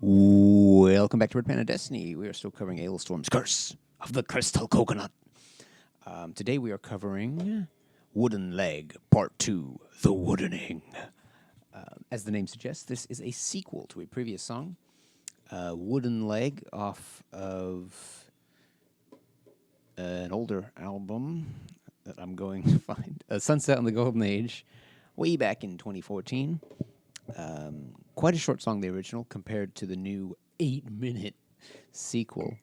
Welcome back to Red Panda Destiny. We are still covering Alestorm-Curse of the Crystal Coconut. Today we are covering Wooden Leg, Part 2, The Woodening. As the name suggests, this is a sequel to a previous song, Wooden Leg, off of an older album that I'm going to find, Sunset on the Golden Age, way back in 2014. Quite a short song, the original, compared to the new 8-minute sequel.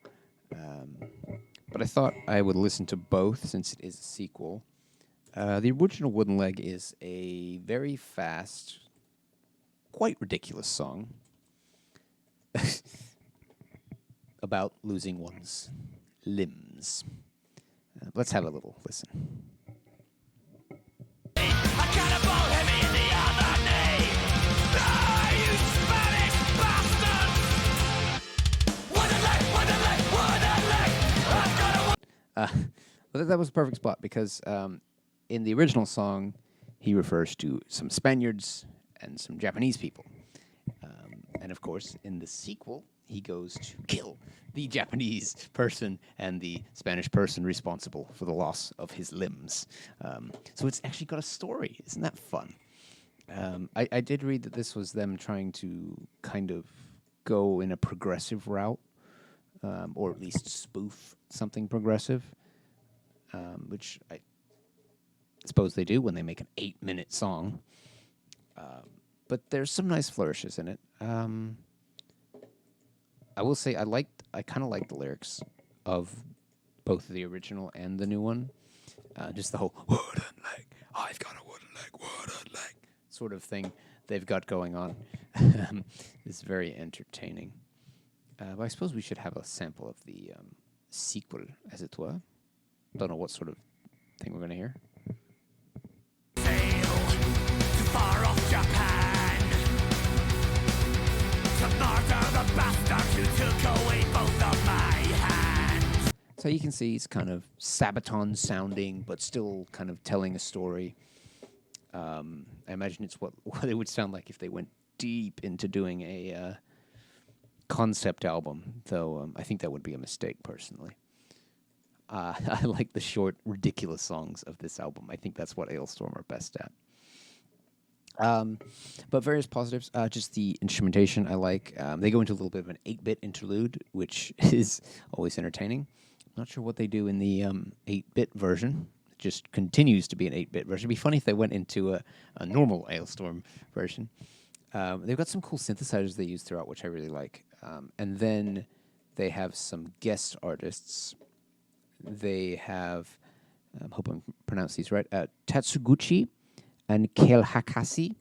But I thought I would listen to both since it is a sequel. The original Wooden Leg is a very fast, quite ridiculous song about losing one's limbs. Let's have a little listen. Well, that was a perfect spot because in the original song, he refers to some Spaniards and some Japanese people. And of course, in the sequel, he goes to kill the Japanese person and the Spanish person responsible for the loss of his limbs. So it's actually got a story. Isn't that fun? I did read that this was them trying to kind of go in a progressive route, or at least spoof something progressive, which I suppose they do when they make an 8-minute song. But there's some nice flourishes in it. I will say I kind of like the lyrics of both the original and the new one. Just the whole wooden leg, I've got a wooden leg sort of thing they've got going on is very entertaining. But I suppose we should have a sample of the sequel, as it were. Don't know what sort of thing we're going to hear. Sail to far off Japan to murder the bastard who took away both of my hands. So you can see it's kind of Sabaton sounding, but still kind of telling a story. I imagine it's what it would sound like if they went deep into doing a concept album, though I think that would be a mistake, personally. I like the short, ridiculous songs of this album. I think that's what Alestorm are best at. But various positives, just the instrumentation I like. They go into a little bit of an 8-bit interlude, which is always entertaining. I'm not sure what they do in the 8-bit version. It just continues to be an 8-bit version. It'd be funny if they went into a normal Alestorm version. They've got some cool synthesizers they use throughout, which I really like. And then they have some guest artists. They have, I hope I'm pronouncing these right, Tatsuguchi and Keil Hakasi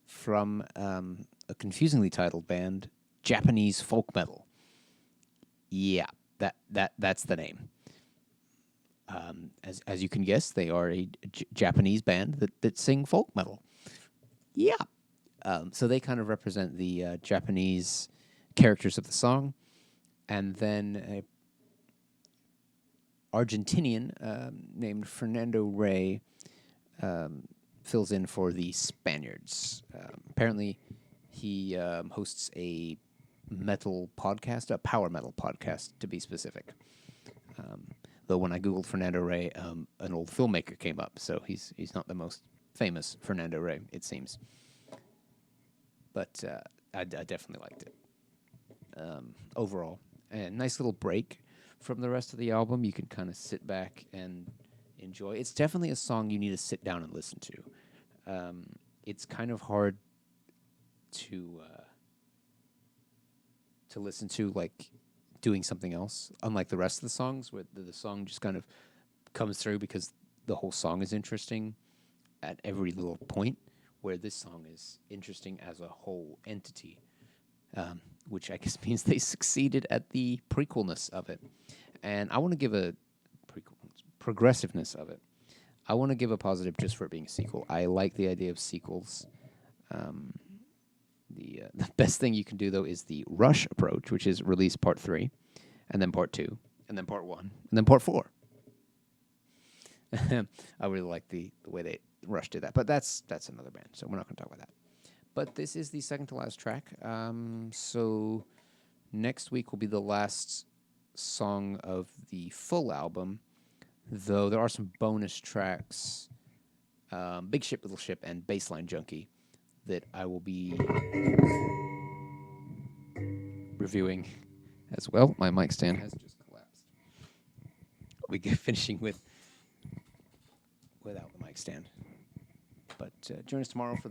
from a confusingly titled band, Japanese Folk Metal. Yeah, that's the name. As you can guess, they are a Japanese band that sing folk metal. Yeah. So they kind of represent the Japanese characters of the song. And then a Argentinian named Fernando Rey fills in for the Spaniards. Apparently, he hosts a metal podcast, a power metal podcast, to be specific. Though when I googled Fernando Rey, an old filmmaker came up, so he's not the most famous Fernando Rey, it seems. But I definitely liked it. Overall, a nice little break from the rest of the album. You can kind of sit back and enjoy. It's definitely a song you need to sit down and listen to. It's kind of hard to listen to, like, doing something else, unlike the rest of the songs, where the song just kind of comes through because the whole song is interesting at every little point, where this song is interesting as a whole entity, which I guess means they succeeded at the prequelness of it. And I want to give a progressiveness of it. I want to give a positive just for it being a sequel. I like the idea of sequels. The best thing you can do, though, is the Rush approach, which is release part 3, and then part 2, and then part 1, and then part 4. I really like the way they Rush did that, but that's another band, so we're not going to talk about that. But this is the second to last track. So next week will be the last song of the full album, though there are some bonus tracks, Big Ship, Little Ship, and Baseline Junkie, that I will be reviewing as well. My mic stand has just collapsed. We get finishing without the mic stand. But join us tomorrow for the